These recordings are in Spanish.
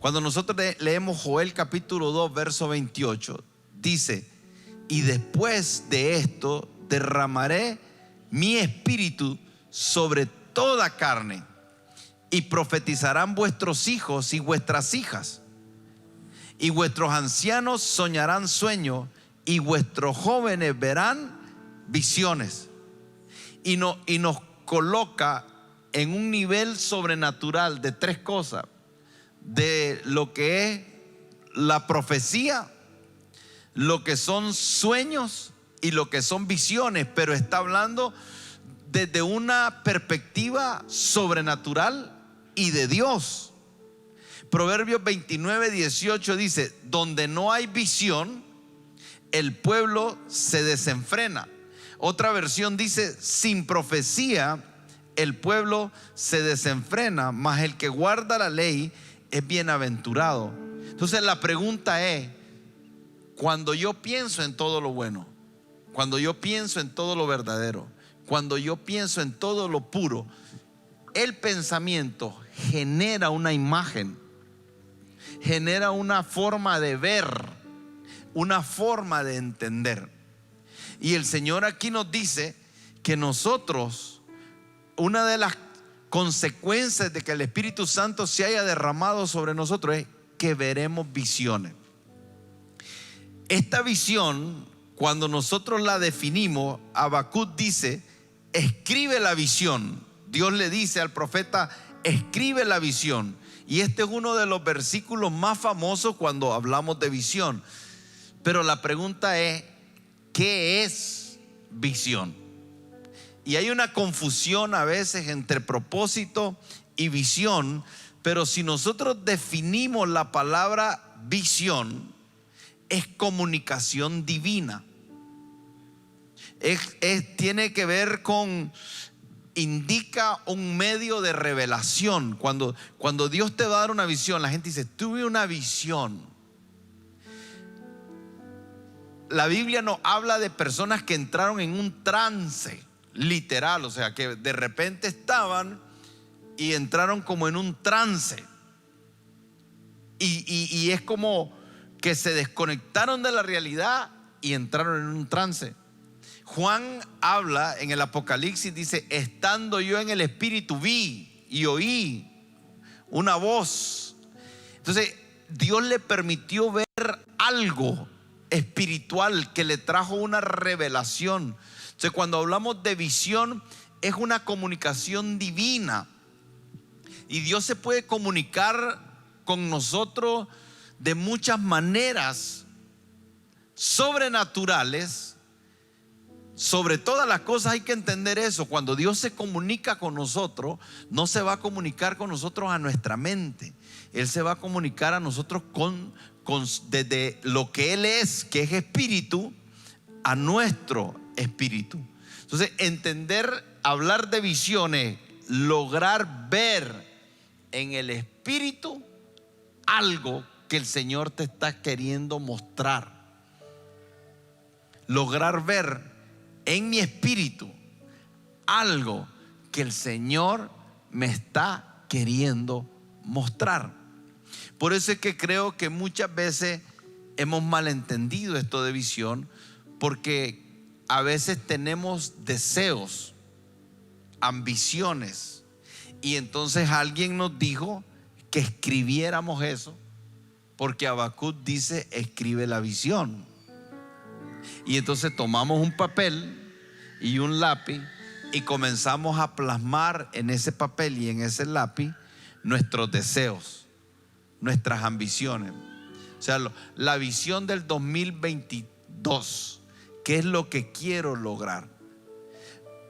Cuando nosotros leemos Joel capítulo 2 verso 28, dice: y después de esto derramaré mi espíritu sobre toda carne, y profetizarán vuestros hijos y vuestras hijas, y vuestros ancianos soñarán sueños, y vuestros jóvenes verán visiones. Y nos coloca en un nivel sobrenatural de tres cosas: de lo que es la profecía, lo que son sueños y lo que son visiones, pero está hablando desde una perspectiva sobrenatural y de Dios. Proverbios 29:18 dice: donde no hay visión, el pueblo se desenfrena. Otra versión dice: sin profecía, el pueblo se desenfrena, mas el que guarda la ley es bienaventurado. Entonces la pregunta es: cuando yo pienso en todo lo bueno, cuando yo pienso en todo lo verdadero, cuando yo pienso en todo lo puro, el pensamiento genera una imagen, genera una forma de ver, una forma de entender. Y el Señor aquí nos dice que nosotros, una de las consecuencias de que el Espíritu Santo se haya derramado sobre nosotros es que veremos visiones. Esta visión, cuando nosotros la definimos, Habacuc dice: escribe la visión. Dios le dice al profeta: escribe la visión. Y este es uno de los versículos más famosos cuando hablamos de visión. Pero la pregunta es: ¿qué es visión? Y hay una confusión a veces entre propósito y visión. Pero si nosotros definimos la palabra visión, es comunicación divina. Tiene que ver con, indica un medio de revelación. Cuando Dios te va a dar una visión, la gente dice: tuve una visión. La Biblia nos habla de personas que entraron en un trance literal, o sea, que de repente estaban y entraron como en un trance. Y es como que se desconectaron de la realidad y entraron en un trance. Juan habla en el Apocalipsis, dice: estando yo en el Espíritu vi y oí una voz. Entonces Dios le permitió ver algo espiritual que le trajo una revelación. Entonces cuando hablamos de visión, es una comunicación divina. Y Dios se puede comunicar con nosotros de muchas maneras sobrenaturales. Sobre todas las cosas hay que entender eso. Cuando Dios se comunica con nosotros, no se va a comunicar con nosotros a nuestra mente. Él se va a comunicar a nosotros desde lo que Él es, que es espíritu, a nuestro espíritu. Entonces, entender, hablar de visiones, lograr ver en el espíritu algo que el Señor te está queriendo mostrar. Lograr ver en mi espíritu algo que el Señor me está queriendo mostrar. Por eso es que creo que muchas veces hemos malentendido esto de visión, porque a veces tenemos deseos, ambiciones, y entonces alguien nos dijo que escribiéramos eso, porque Habacuc dice: escribe la visión. Y entonces tomamos un papel y un lápiz y comenzamos a plasmar en ese papel y en ese lápiz nuestros deseos, nuestras ambiciones. O sea, la visión del 2022, ¿qué es lo que quiero lograr?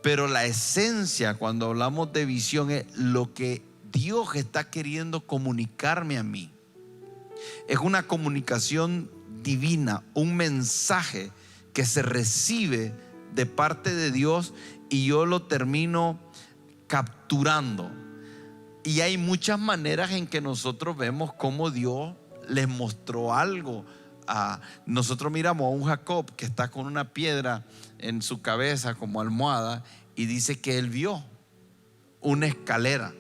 Pero la esencia, cuando hablamos de visión, es lo que Dios está queriendo comunicarme a mí. Es una comunicación divina, un mensaje que se recibe de parte de Dios y yo lo termino capturando. Y hay muchas maneras en que nosotros vemos cómo Dios les mostró algo. Nosotros miramos a un Jacob que está con una piedra en su cabeza como almohada y dice que él vio una escalera.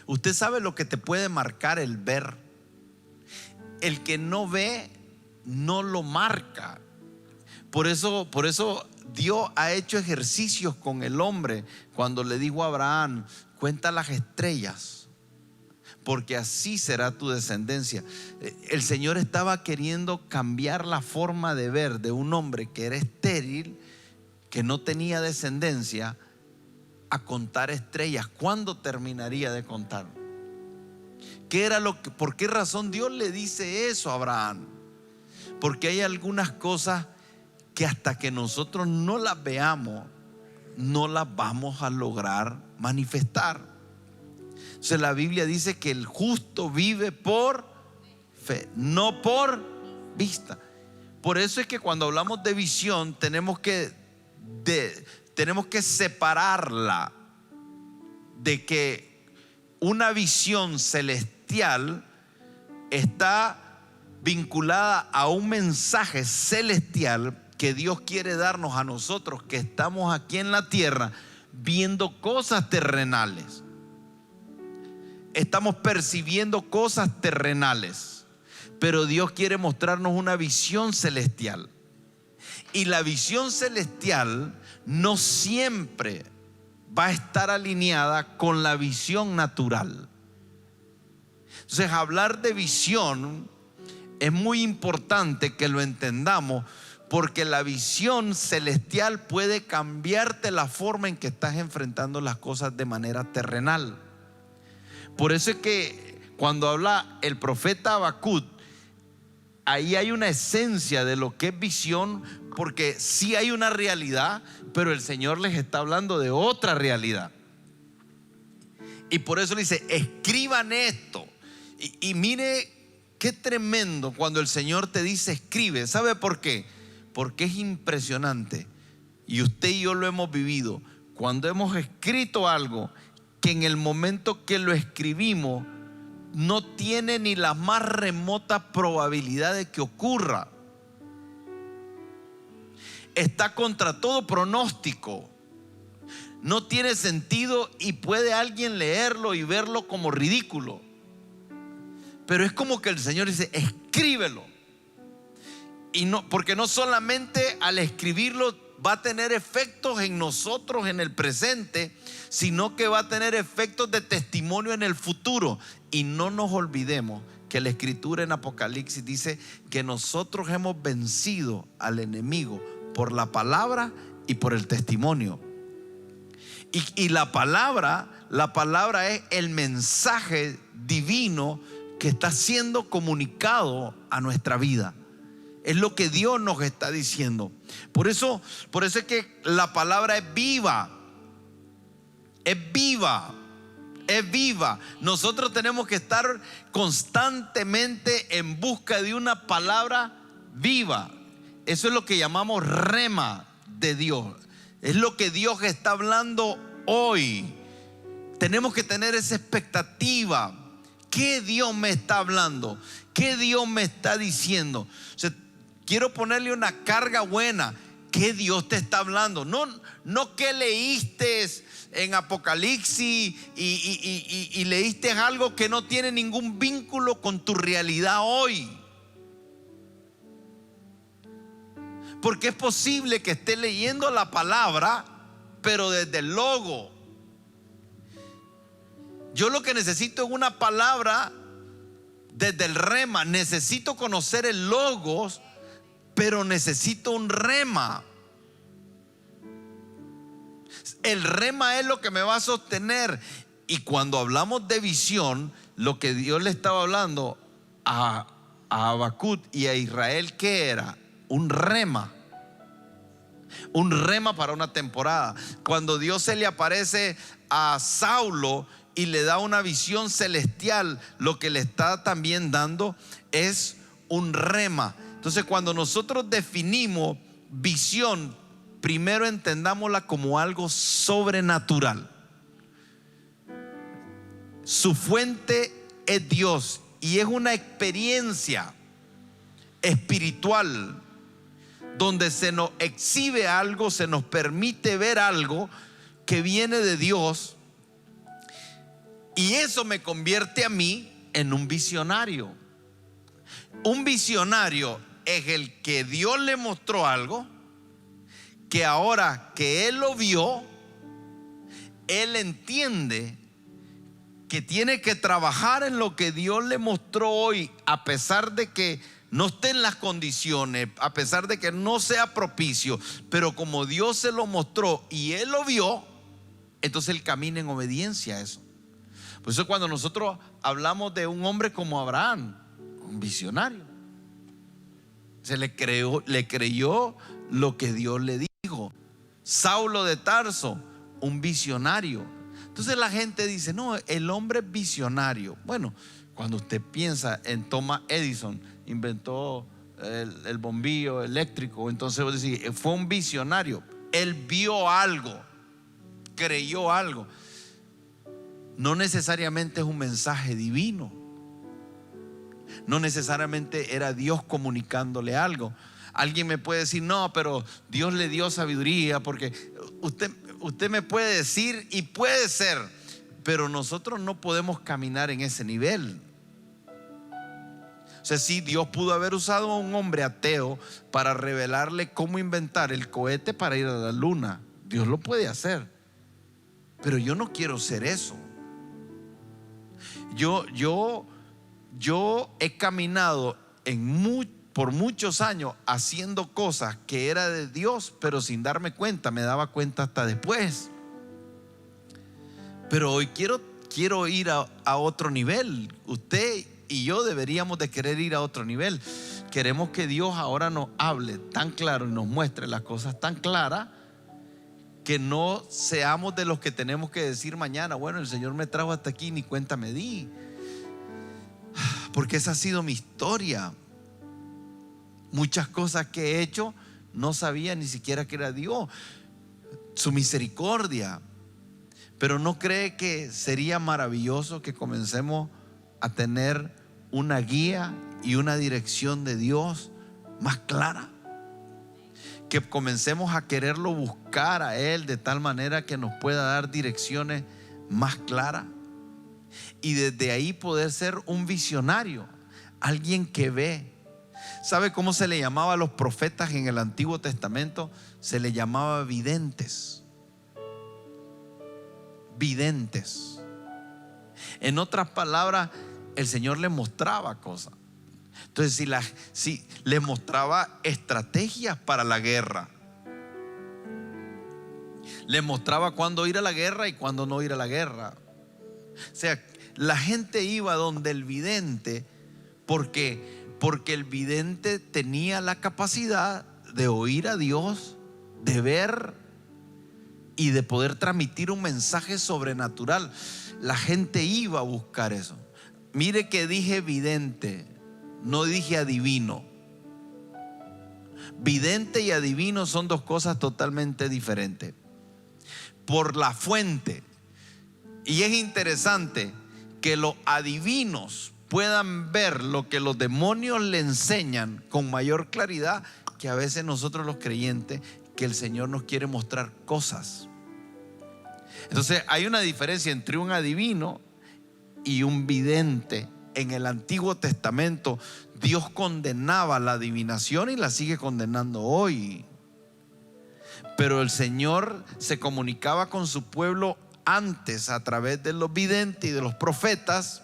Usted sabe lo que te puede marcar el ver. el que no ve no lo marca. Por eso Dios ha hecho ejercicios con el hombre cuando le dijo a Abraham: cuenta las estrellas, porque así será tu descendencia. El Señor estaba queriendo cambiar la forma de ver de un hombre que era estéril, que no tenía descendencia, a contar estrellas. ¿Cuándo terminaría de contar? ¿Por qué razón Dios le dice eso a Abraham? Porque hay algunas cosas que hasta que nosotros no las veamos, no las vamos a lograr manifestar. Entonces la Biblia dice que el justo vive por fe, no por vista. Por eso es que cuando hablamos de visión tenemos que separarla de que una visión celestial está vinculada a un mensaje celestial que Dios quiere darnos a nosotros que estamos aquí en la tierra viendo cosas terrenales. Estamos percibiendo cosas terrenales, pero Dios quiere mostrarnos una visión celestial. Y la visión celestial no siempre va a estar alineada con la visión natural. Entonces, hablar de visión es muy importante que lo entendamos, porque la visión celestial puede cambiarte la forma en que estás enfrentando las cosas de manera terrenal. Por eso es que cuando habla el profeta Habacuc, ahí hay una esencia de lo que es visión, porque sí hay una realidad, pero el Señor les está hablando de otra realidad. Y por eso le dice: escriban esto. Y mire qué tremendo cuando el Señor te dice escribe. ¿Sabe por qué? Porque es impresionante, y usted y yo lo hemos vivido, cuando hemos escrito algo que en el momento que lo escribimos no tiene ni la más remota probabilidad de que ocurra. Está contra todo pronóstico. No tiene sentido y puede alguien leerlo y verlo como ridículo. Pero es como que el Señor dice: escríbelo. Y no, porque no solamente al escribirlo va a tener efectos en nosotros en el presente, sino que va a tener efectos de testimonio en el futuro. Y no nos olvidemos que la Escritura en Apocalipsis dice que nosotros hemos vencido al enemigo por la palabra y por el testimonio. Y la palabra es el mensaje divino que está siendo comunicado a nuestra vida. Es lo que Dios nos está diciendo. Por eso es que la palabra es viva. Es viva. Es viva. Nosotros tenemos que estar constantemente en busca de una palabra viva. Eso es lo que llamamos rema de Dios. Es lo que Dios está hablando hoy. Tenemos que tener esa expectativa. ¿Qué Dios me está hablando? ¿Qué Dios me está diciendo? O sea, quiero ponerle una carga buena. ¿Qué Dios te está hablando? No que leíste en Apocalipsis y leíste algo que no tiene ningún vínculo con tu realidad hoy. Porque es posible que esté leyendo la palabra, pero desde el logo. Yo lo que necesito es una palabra desde el rema. Necesito conocer el logos, pero necesito un rema. El rema es lo que me va a sostener. Y cuando hablamos de visión, lo que Dios le estaba hablando a Habacuc y a Israel, ¿qué era? Un rema. Un rema para una temporada. Cuando Dios se le aparece a Saulo y le da una visión celestial, lo que le está también dando es un rema. Entonces, cuando nosotros definimos visión, primero entendámosla como algo sobrenatural. Su fuente es Dios y es una experiencia espiritual donde se nos exhibe algo, se nos permite ver algo que viene de Dios, y eso me convierte a mí en un visionario. Un visionario es el que Dios le mostró algo, que ahora que él lo vio, él entiende que tiene que trabajar en lo que Dios le mostró hoy, a pesar de que no esté en las condiciones, a pesar de que no sea propicio, pero como Dios se lo mostró y él lo vio, entonces él camina en obediencia a eso. Por eso cuando nosotros hablamos de un hombre como Abraham, un visionario, se le creyó lo que Dios le dijo. Saulo de Tarso, un visionario. Entonces la gente dice, no, el hombre es visionario. Bueno, cuando usted piensa en Thomas Edison, inventó el bombillo eléctrico, entonces vos decís, fue un visionario. Él vio algo, creyó algo. No necesariamente es un mensaje divino, no necesariamente era Dios comunicándole algo. Alguien me puede decir, no, pero Dios le dio sabiduría, porque usted me puede decir y puede ser, pero nosotros no podemos caminar en ese nivel. O sea, sí, Dios pudo haber usado a un hombre ateo para revelarle cómo inventar el cohete para ir a la luna. Dios lo puede hacer, pero yo no quiero ser eso. Yo he caminado por muchos años haciendo cosas que era de Dios, pero sin darme cuenta. Me daba cuenta hasta después. Pero hoy quiero ir a otro nivel. Usted y yo deberíamos de querer ir a otro nivel. Queremos que Dios ahora nos hable tan claro y nos muestre las cosas tan claras, que no seamos de los que tenemos que decir mañana, bueno, el Señor me trajo hasta aquí, ni cuenta me di. Porque esa ha sido mi historia. Muchas cosas que he hecho no sabía ni siquiera que era Dios, su misericordia. Pero ¿no cree que sería maravilloso que comencemos a tener una guía y una dirección de Dios más clara? Que comencemos a quererlo buscar a Él de tal manera que nos pueda dar direcciones más claras, y desde ahí poder ser un visionario, alguien que ve. ¿Sabe cómo se le llamaba a los profetas en el Antiguo Testamento? Se le llamaba videntes. Videntes. En otras palabras, el Señor le mostraba cosas. Entonces, si le mostraba estrategias para la guerra, le mostraba cuándo ir a la guerra y cuándo no ir a la guerra. O sea, la gente iba donde el vidente porque el vidente tenía la capacidad de oír a Dios, de ver y de poder transmitir un mensaje sobrenatural. La gente iba a buscar eso. Mire que dije vidente, no dije adivino. Vidente y adivino son dos cosas totalmente diferentes. Por la fuente. Y es interesante que los adivinos puedan ver lo que los demonios le enseñan con mayor claridad que a veces nosotros los creyentes, que el Señor nos quiere mostrar cosas. Entonces hay una diferencia entre un adivino y un vidente. En el Antiguo Testamento Dios condenaba la adivinación y la sigue condenando hoy. Pero el Señor se comunicaba con su pueblo antes a través de los videntes y de los profetas,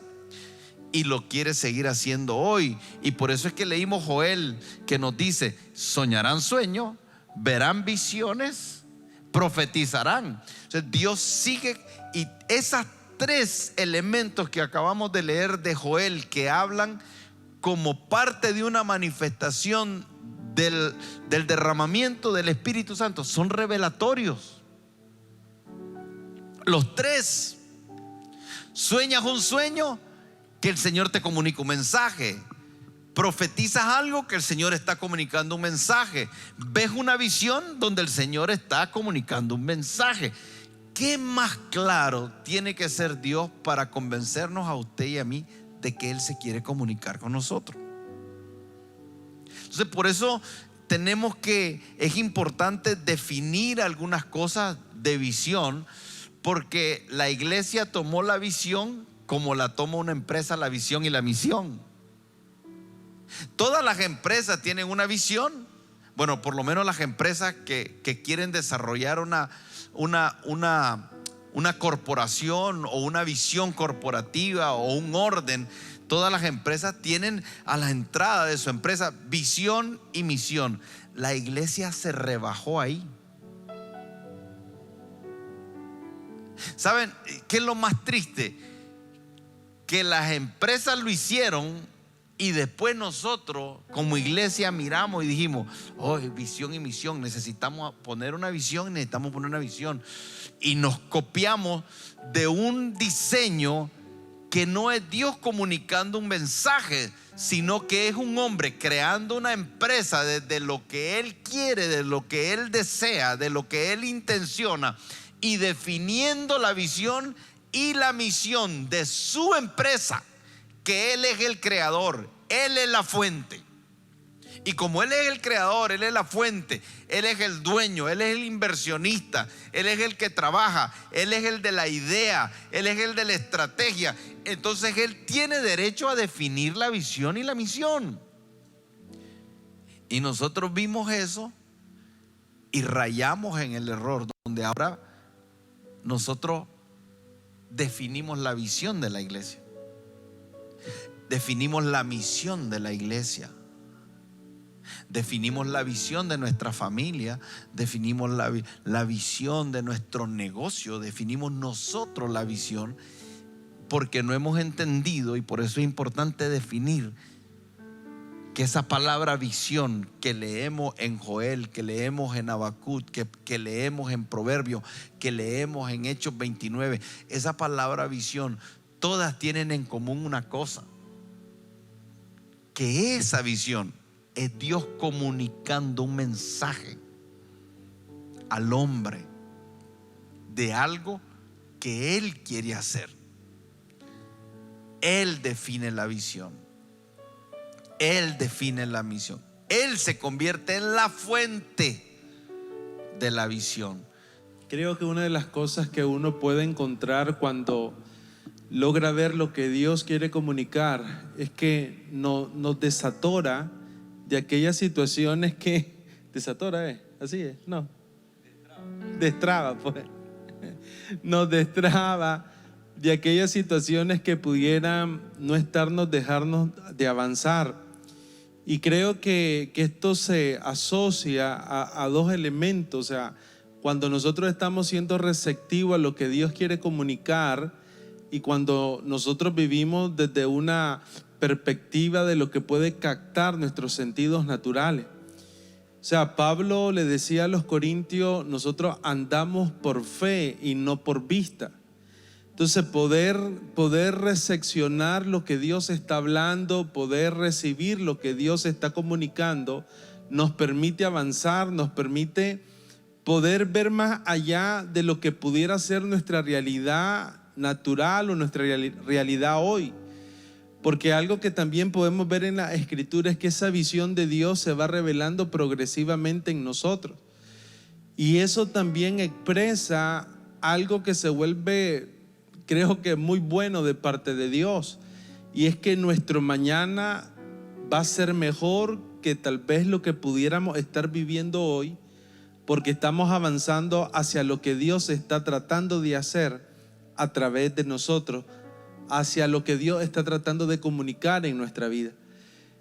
y lo quiere seguir haciendo hoy. Y por eso es que leímos Joel, que nos dice: soñarán sueños, verán visiones, profetizarán. Entonces Dios sigue, y esas tres elementos que acabamos de leer de Joel, que hablan como parte de una manifestación del derramamiento del Espíritu Santo, son revelatorios. Los tres. Sueñas un sueño, que el Señor te comunica un mensaje. Profetizas algo, que el Señor está comunicando un mensaje. Ves una visión donde el Señor está comunicando un mensaje. ¿Qué más claro tiene que ser Dios para convencernos a usted y a mí de que Él se quiere comunicar con nosotros? Entonces, por eso es importante definir algunas cosas de visión, porque la iglesia tomó la visión como la toma una empresa, la visión y la misión. Todas las empresas tienen una visión. Bueno, por lo menos las empresas que quieren desarrollar una corporación o una visión corporativa o un orden. Todas las empresas tienen a la entrada de su empresa visión y misión. La iglesia se rebajó ahí. ¿Saben qué es lo más triste? Que las empresas lo hicieron y después nosotros como iglesia miramos y dijimos: oh, visión y misión, necesitamos poner una visión, necesitamos poner una visión. Y nos copiamos de un diseño que no es Dios comunicando un mensaje, sino que es un hombre creando una empresa desde lo que él quiere, de lo que él desea, de lo que él intenciona, y definiendo la visión y la misión de su empresa, que él es el creador, él es la fuente. Y como él es el creador, él es la fuente, él es el dueño, él es el inversionista, él es el que trabaja, él es el de la idea, él es el de la estrategia, entonces él tiene derecho a definir la visión y la misión. Y nosotros vimos eso y rayamos en el error, donde ahora nosotros definimos la visión de la iglesia, definimos la misión de la iglesia, definimos la visión de nuestra familia, definimos la visión de nuestro negocio, definimos nosotros la visión, porque no hemos entendido. Y por eso es importante definir que esa palabra visión que leemos en Joel, que leemos en Habacuc, que leemos en Proverbios, que leemos en Hechos 29, esa palabra visión, todas tienen en común una cosa: que esa visión es Dios comunicando un mensaje al hombre de algo que Él quiere hacer. Él define la visión, Él define la misión, Él se convierte en la fuente de la visión. Creo que una de las cosas que uno puede encontrar cuando logra ver lo que Dios quiere comunicar es que nos desatora de aquellas situaciones que desatora, así es, no, destraba, pues, nos destraba de aquellas situaciones que pudieran no dejarnos de avanzar. Y creo que esto se asocia a dos elementos. O sea, cuando nosotros estamos siendo receptivos a lo que Dios quiere comunicar, y cuando nosotros vivimos desde una perspectiva de lo que puede captar nuestros sentidos naturales. O sea, Pablo le decía a los corintios: nosotros andamos por fe y no por vista. Entonces poder recepcionar lo que Dios está hablando, poder recibir lo que Dios está comunicando, nos permite avanzar, nos permite poder ver más allá de lo que pudiera ser nuestra realidad natural o nuestra realidad hoy. Porque algo que también podemos ver en la Escritura es que esa visión de Dios se va revelando progresivamente en nosotros. Y eso también expresa algo que se vuelve, creo que muy bueno de parte de Dios. Y es que nuestro mañana va a ser mejor que tal vez lo que pudiéramos estar viviendo hoy, porque estamos avanzando hacia lo que Dios está tratando de hacer a través de nosotros, hacia lo que Dios está tratando de comunicar en nuestra vida.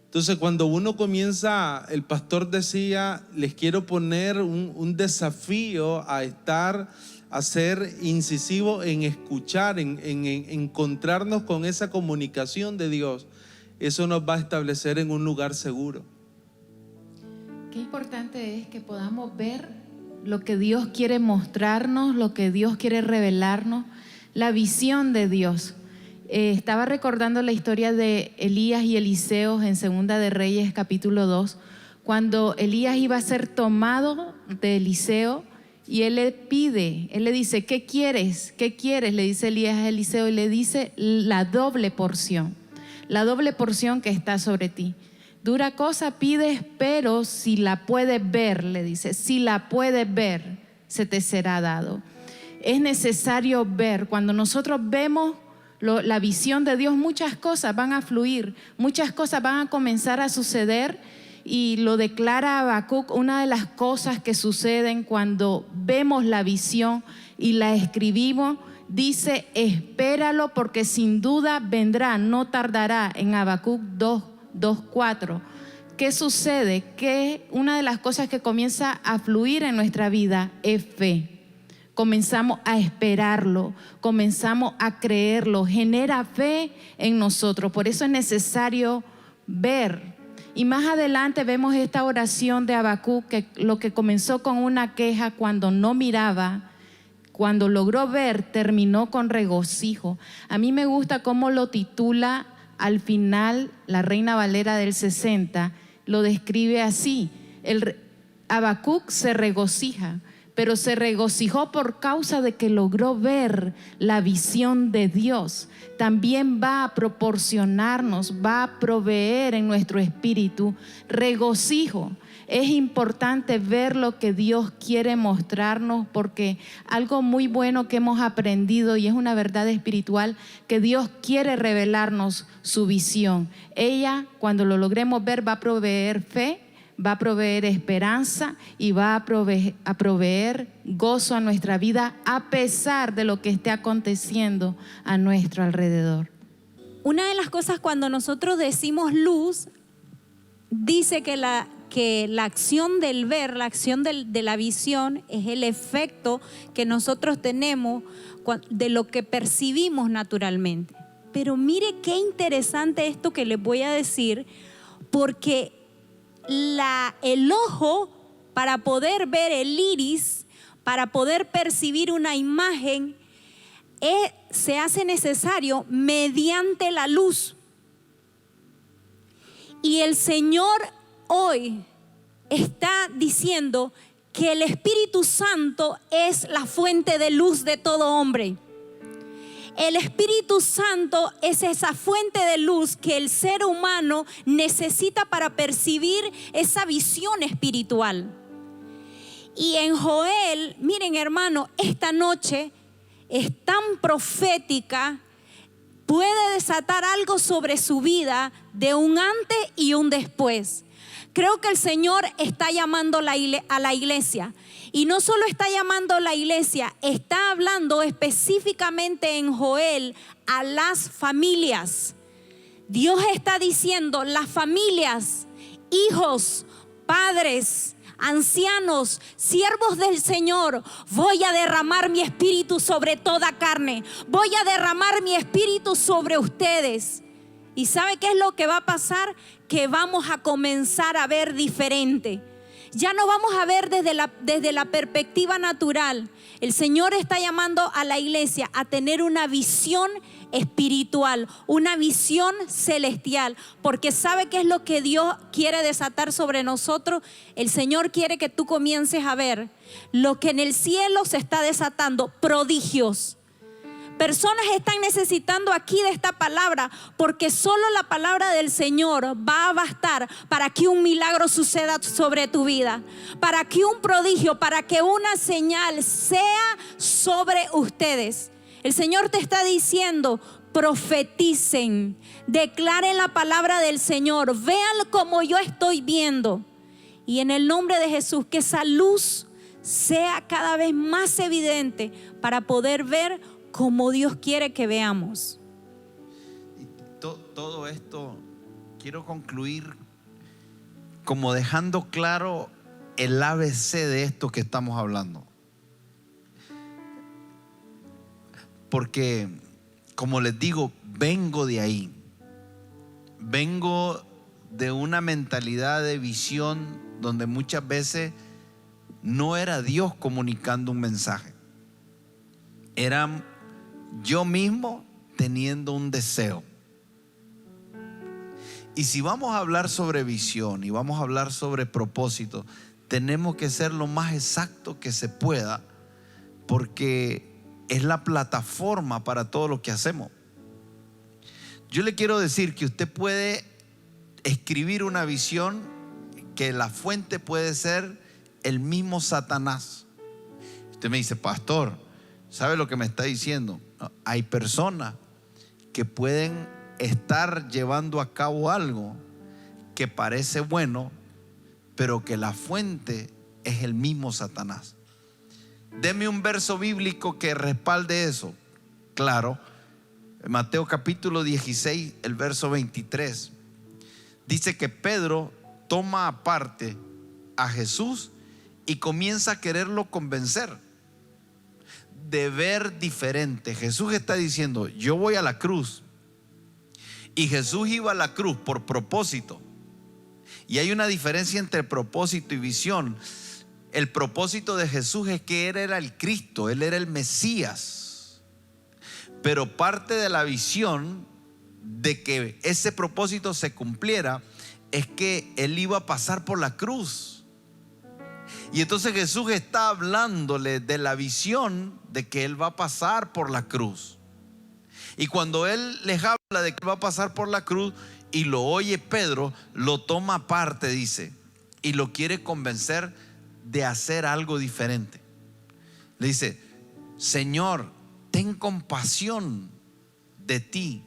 Entonces, cuando uno comienza, el pastor decía: les quiero poner un desafío a ser incisivo en escuchar, en encontrarnos con esa comunicación de Dios. Eso nos va a establecer en un lugar seguro. Qué importante es que podamos ver lo que Dios quiere mostrarnos, lo que Dios quiere revelarnos, la visión de Dios. Estaba recordando la historia de Elías y Eliseo en Segunda de Reyes capítulo 2, cuando Elías iba a ser tomado de Eliseo y él le dice: ¿qué quieres? ¿Qué quieres? Le dice Elías a Eliseo, y le dice: la doble porción que está sobre ti. Dura cosa pides, pero si la puedes ver, le dice, si la puedes ver, se te será dado. Es necesario ver. Cuando nosotros vemos la visión de Dios, muchas cosas van a fluir, muchas cosas van a comenzar a suceder. Y lo declara Habacuc, una de las cosas que suceden cuando vemos la visión y la escribimos, dice: espéralo porque sin duda vendrá, no tardará, en Habacuc 2:4. ¿Qué sucede? Que una de las cosas que comienza a fluir en nuestra vida es fe. Comenzamos a esperarlo, comenzamos a creerlo, genera fe en nosotros. Por eso es necesario ver. Y más adelante vemos esta oración de Habacuc, que lo que comenzó con una queja cuando no miraba, cuando logró ver, terminó con regocijo. A mí me gusta cómo lo titula al final la Reina Valera del 60, lo describe así: Habacuc se regocija, pero se regocijó por causa de que logró ver la visión de Dios. También va a proporcionarnos, va a proveer en nuestro espíritu regocijo. Es importante ver lo que Dios quiere mostrarnos, porque algo muy bueno que hemos aprendido, y es una verdad espiritual, que Dios quiere revelarnos su visión. Ella, cuando lo logremos ver, va a proveer fe, va a proveer esperanza y va a proveer gozo a nuestra vida, a pesar de lo que esté aconteciendo a nuestro alrededor. Una de las cosas, cuando nosotros decimos luz, dice que la acción del ver, la acción de la visión, es el efecto que nosotros tenemos de lo que percibimos naturalmente. Pero mire qué interesante esto que les voy a decir, porque el ojo, para poder ver el iris, para poder percibir una imagen, se hace necesario mediante la luz. Y el Señor hoy está diciendo que el Espíritu Santo es la fuente de luz de todo hombre. El Espíritu Santo es esa fuente de luz que el ser humano necesita para percibir esa visión espiritual. Y en Joel, miren hermano, esta noche es tan profética, puede desatar algo sobre su vida de un antes y un después. Creo que el Señor está llamando a la iglesia. Y no solo está llamando a la iglesia, está hablando específicamente en Joel a las familias. Dios está diciendo: las familias, hijos, padres, ancianos, siervos del Señor, voy a derramar mi espíritu sobre toda carne. Voy a derramar mi espíritu sobre ustedes. ¿Y sabe qué es lo que va a pasar? Que vamos a comenzar a ver diferente. Ya no vamos a ver desde la perspectiva natural. El Señor está llamando a la iglesia a tener una visión espiritual, una visión celestial, porque ¿sabe qué es lo que Dios quiere desatar sobre nosotros? El Señor quiere que tú comiences a ver lo que en el cielo se está desatando, prodigios. Personas están necesitando aquí de esta palabra, porque solo la palabra del Señor va a bastar para que un milagro suceda sobre tu vida, para que un prodigio, para que una señal sea sobre ustedes. El Señor te está diciendo: profeticen, declaren la palabra del Señor, vean como yo estoy viendo. Y en el nombre de Jesús, que esa luz sea cada vez más evidente para poder ver como Dios quiere que veamos. Todo esto quiero concluir como dejando claro el ABC de esto que estamos hablando. Porque, como les digo, vengo de ahí. Vengo de una mentalidad de visión donde muchas veces no era Dios comunicando un mensaje. Era yo mismo teniendo un deseo. Y si vamos a hablar sobre visión y vamos a hablar sobre propósito, tenemos que ser lo más exacto que se pueda, porque es la plataforma para todo lo que hacemos. Yo le quiero decir que usted puede escribir una visión que la fuente puede ser el mismo Satanás. Usted me dice: pastor, ¿sabe lo que me está diciendo? No, hay personas que pueden estar llevando a cabo algo que parece bueno, pero que la fuente es el mismo Satanás. Deme un verso bíblico que respalde eso. Claro, en Mateo capítulo 16, el verso 23, dice que Pedro toma aparte a Jesús y comienza a quererlo convencer de ver diferente. Jesús está diciendo: yo voy a la cruz, y Jesús iba a la cruz por propósito. Y hay una diferencia entre propósito y visión. El propósito de Jesús es que Él era el Cristo, Él era el Mesías. Pero parte de la visión de que ese propósito se cumpliera es que Él iba a pasar por la cruz. Y entonces Jesús está hablándole de la visión de que Él va a pasar por la cruz. Y cuando Él les habla de que va a pasar por la cruz y lo oye Pedro, lo toma aparte, dice, y lo quiere convencer de hacer algo diferente. Le dice: Señor, ten compasión de ti.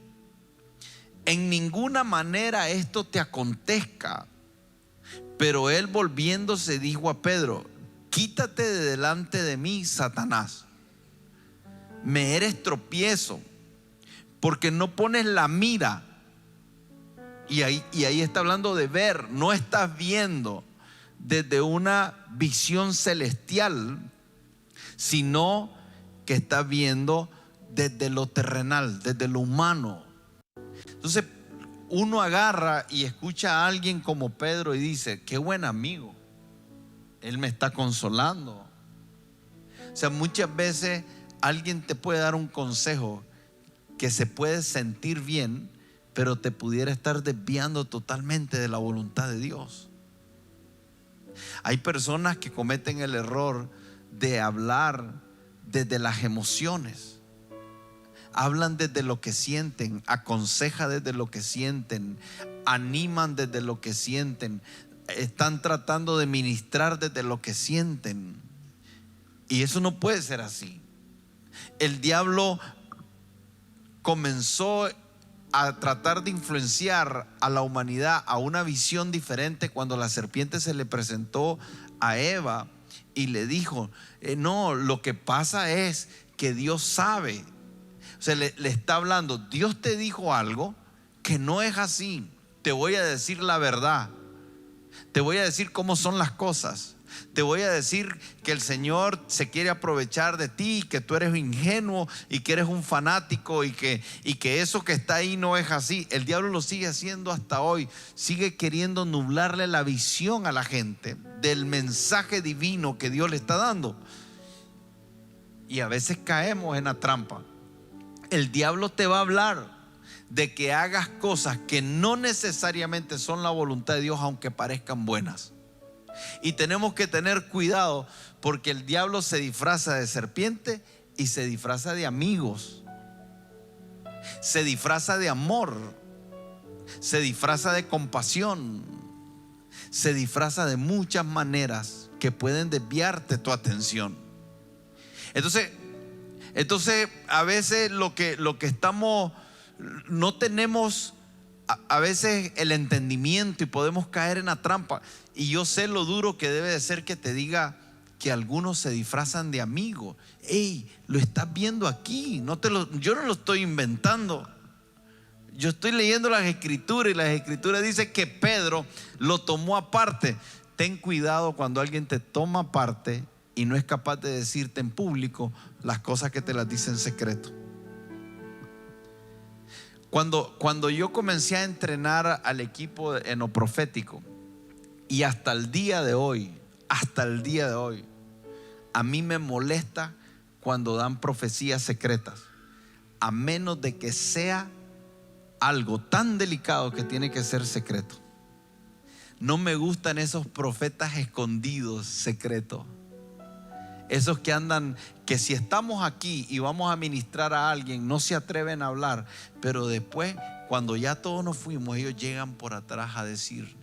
En ninguna manera esto te acontezca. Pero él, volviéndose, dijo a Pedro: quítate de delante de mí, Satanás. Me eres tropiezo, porque no pones la mira. Y ahí está hablando de ver. No estás viendo desde una visión celestial, sino que estás viendo desde lo terrenal, desde lo humano. Entonces uno agarra y escucha a alguien como Pedro y dice: qué buen amigo, él me está consolando. O sea, muchas veces alguien te puede dar un consejo que se puede sentir bien, pero te pudiera estar desviando totalmente de la voluntad de Dios. Hay personas que cometen el error de hablar desde las emociones. Hablan desde lo que sienten, aconsejan desde lo que sienten, animan desde lo que sienten, están tratando de ministrar desde lo que sienten. Y eso no puede ser así. El diablo comenzó a tratar de influenciar a la humanidad a una visión diferente cuando la serpiente se le presentó a Eva y le dijo: no, lo que pasa es que Dios sabe. O sea, le está hablando: Dios te dijo algo que no es así. Te voy a decir la verdad. Te voy a decir cómo son las cosas. Te voy a decir que el Señor se quiere aprovechar de ti, que tú eres ingenuo y que eres un fanático y que eso que está ahí no es así. El diablo lo sigue haciendo hasta hoy. Sigue queriendo nublarle la visión a la gente del mensaje divino que Dios le está dando. Y a veces caemos en la trampa. El diablo te va a hablar de que hagas cosas que no necesariamente son la voluntad de Dios, aunque parezcan buenas. Y tenemos que tener cuidado, porque el diablo se disfraza de serpiente y se disfraza de amigos, se disfraza de amor, se disfraza de compasión, se disfraza de muchas maneras que pueden desviarte tu atención. Entonces a veces lo que estamos, no tenemos a veces el entendimiento y podemos caer en la trampa. Y yo sé lo duro que debe de ser que te diga que algunos se disfrazan de amigos. Hey, lo estás viendo aquí, yo no lo estoy inventando. Yo estoy leyendo las escrituras y las escrituras dicen que Pedro lo tomó aparte. Ten cuidado cuando alguien te toma aparte y no es capaz de decirte en público las cosas que te las dice en secreto. Cuando yo comencé a entrenar al equipo en lo profético, y hasta el día de hoy, a mí me molesta cuando dan profecías secretas, a menos de que sea algo tan delicado que tiene que ser secreto. No me gustan esos profetas escondidos, secretos. Esos que andan, que si estamos aquí y vamos a ministrar a alguien, no se atreven a hablar, pero después, cuando ya todos nos fuimos, ellos llegan por atrás a decir.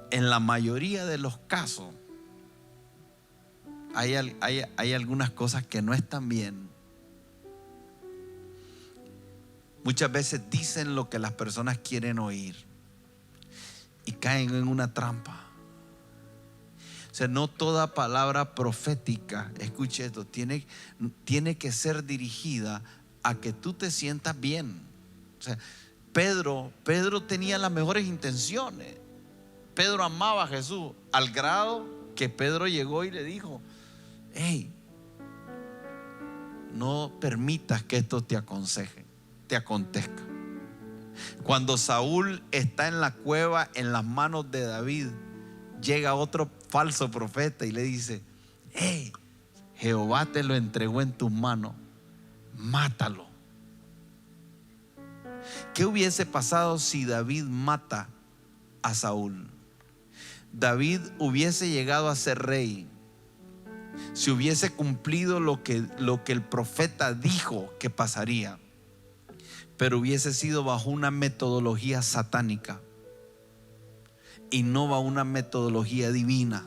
En la mayoría de los casos hay algunas cosas que no están bien. muchas veces dicen lo que las personas quieren oír y caen en una trampa. O sea, no toda palabra profética, escuche esto, tiene que ser dirigida a que tú te sientas bien. O sea, Pedro tenía las mejores intenciones. Pedro amaba a Jesús al grado que Pedro llegó y le dijo: hey, no permitas que esto te acontezca. Cuando Saúl está en la cueva en las manos de David, llega otro falso profeta y le dice: hey, Jehová te lo entregó en tus manos, mátalo. ¿Qué hubiese pasado si David mata a Saúl? David hubiese llegado a ser rey si hubiese cumplido lo que el profeta dijo que pasaría, pero hubiese sido bajo una metodología satánica y no bajo una metodología divina.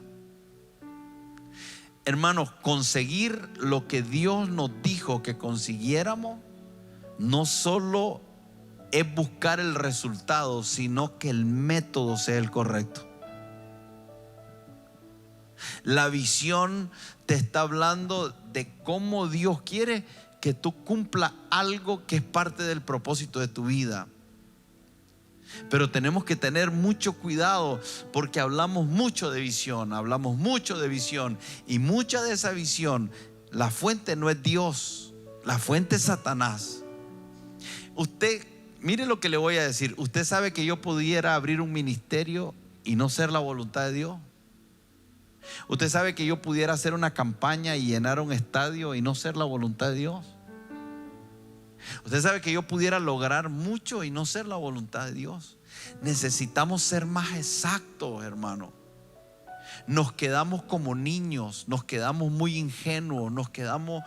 Hermanos, conseguir lo que Dios nos dijo que consiguiéramos no solo es buscar el resultado, sino que el método sea el correcto. La visión te está hablando de cómo Dios quiere que tú cumplas algo que es parte del propósito de tu vida. Pero tenemos que tener mucho cuidado, porque hablamos mucho de visión, y mucha de esa visión, la fuente no es Dios, la fuente es Satanás. Usted, mire lo que le voy a decir. Usted sabe que yo pudiera abrir un ministerio y no ser la voluntad de Dios. Usted sabe que yo pudiera hacer una campaña y llenar un estadio y no ser la voluntad de Dios. Usted sabe que yo pudiera lograr mucho y no ser la voluntad de Dios. Necesitamos ser más exactos, hermano. Nos quedamos como niños, nos quedamos muy ingenuos, nos quedamos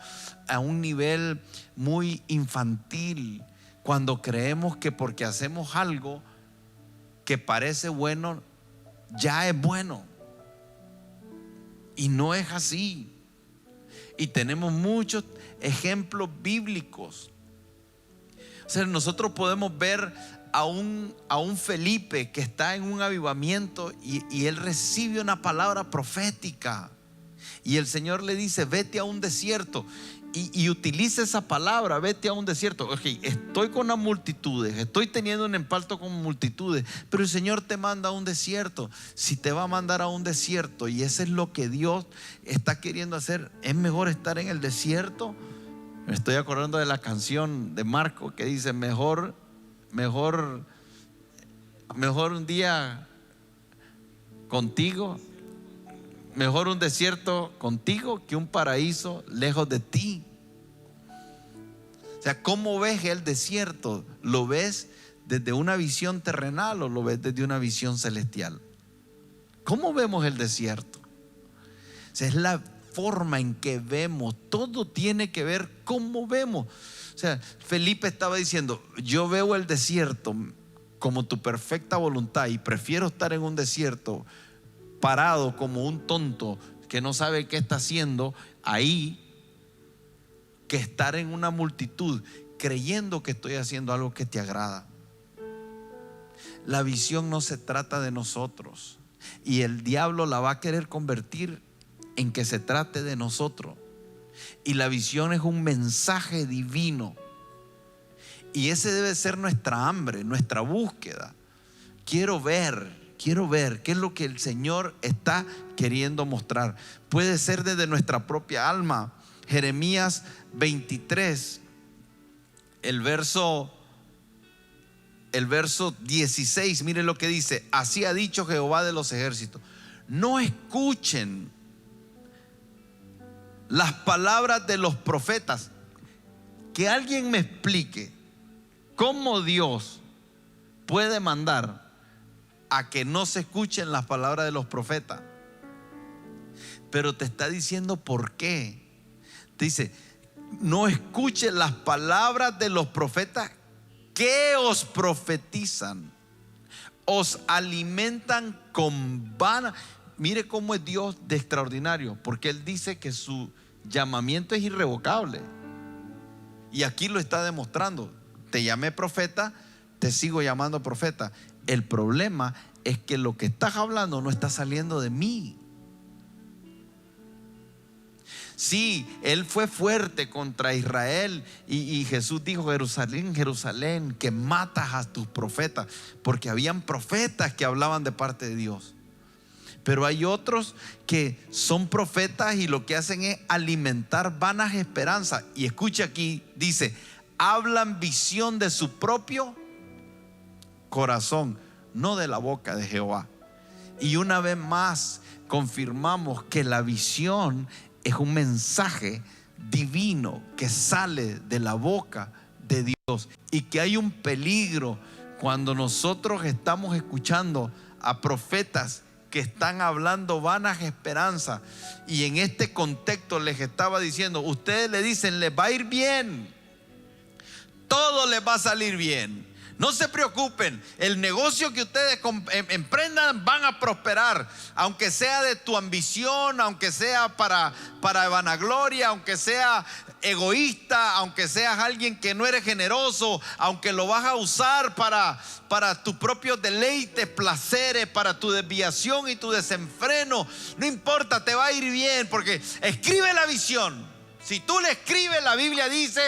a un nivel muy infantil cuando creemos que porque hacemos algo que parece bueno, ya es bueno. Y no es así. Y tenemos muchos ejemplos bíblicos. O sea, nosotros podemos ver a un Felipe que está en un avivamiento y él recibe una palabra profética. Y el Señor le dice: vete a un desierto. Y utiliza esa palabra, vete a un desierto. Okay, estoy con las multitudes, estoy teniendo un impacto con multitudes, pero el Señor te manda a un desierto. Si te va a mandar a un desierto y eso es lo que Dios está queriendo hacer, es mejor estar en el desierto. Me estoy acordando de la canción de Marco que dice: mejor un día contigo, mejor un desierto contigo que un paraíso lejos de ti. O sea, ¿cómo ves el desierto? ¿Lo ves desde una visión terrenal o lo ves desde una visión celestial? ¿Cómo vemos el desierto? O sea, es la forma en que vemos. Todo tiene que ver cómo vemos. O sea, Felipe estaba diciendo: yo veo el desierto como tu perfecta voluntad y prefiero estar en un desierto parado como un tonto que no sabe qué está haciendo ahí, que estar en una multitud creyendo que estoy haciendo algo que te agrada. La visión no se trata de nosotros, y el diablo la va a querer convertir en que se trate de nosotros. Y la visión es un mensaje divino, y ese debe ser nuestra hambre, nuestra búsqueda. Quiero ver qué es lo que el Señor está queriendo mostrar. Puede ser desde nuestra propia alma. Jeremías 23, el verso 16, mire lo que dice: así ha dicho Jehová de los ejércitos, no escuchen las palabras de los profetas. Que alguien me explique cómo Dios puede mandar a que no se escuchen las palabras de los profetas. Pero te está diciendo por qué. Te dice: no escuchen las palabras de los profetas que os profetizan, os alimentan con vana. Mire cómo es Dios de extraordinario, porque Él dice que su llamamiento es irrevocable, y aquí lo está demostrando. te llamé profeta, te sigo llamando profeta. El problema es que lo que estás hablando no está saliendo de mí. Sí, él fue fuerte contra Israel y Jesús dijo: Jerusalén, Jerusalén, que matas a tus profetas, porque habían profetas que hablaban de parte de Dios. Pero hay otros que son profetas y lo que hacen es alimentar vanas esperanzas. Y escucha aquí, dice: hablan visión de su propio corazón, no de la boca de Jehová. Y una vez más confirmamos que la visión es un mensaje divino que sale de la boca de Dios, y que hay un peligro cuando nosotros estamos escuchando a profetas que están hablando vanas esperanzas. Y en este contexto les estaba diciendo: ustedes le dicen, les va a ir bien, todo les va a salir bien, no se preocupen, el negocio que ustedes emprendan van a prosperar, aunque sea de tu ambición, aunque sea para vanagloria, aunque sea egoísta, aunque seas alguien que no eres generoso, aunque lo vas a usar para tus propios deleites, placeres, para tu desviación y tu desenfreno, no importa, te va a ir bien, porque escribe la visión. Si tú le escribes, la Biblia dice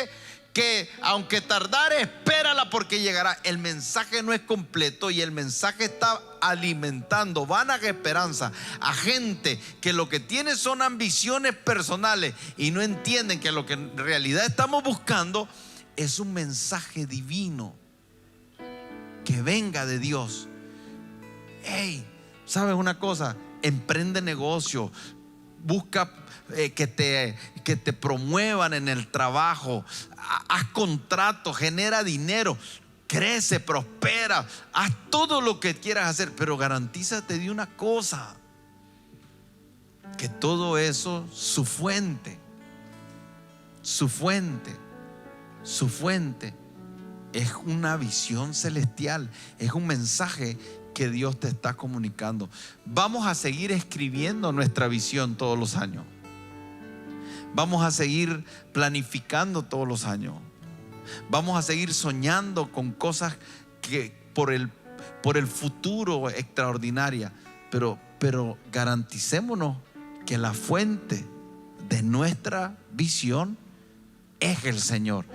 que aunque tardare, espérala, porque llegará. El mensaje no es completo y el mensaje está alimentando vanas esperanzas a gente que lo que tiene son ambiciones personales y no entienden que lo que en realidad estamos buscando es un mensaje divino que venga de Dios. Hey, ¿sabes una cosa? Emprende negocio, busca que te promuevan en el trabajo, haz contratos, genera dinero, crece, prospera, haz todo lo que quieras hacer, pero garantízate de una cosa: que todo eso, su fuente es una visión celestial, es un mensaje que Dios te está comunicando. Vamos a seguir escribiendo nuestra visión todos los años. Vamos a seguir planificando todos los años. Vamos a seguir soñando con cosas que por el futuro extraordinaria. Pero garanticémonos que la fuente de nuestra visión es el Señor.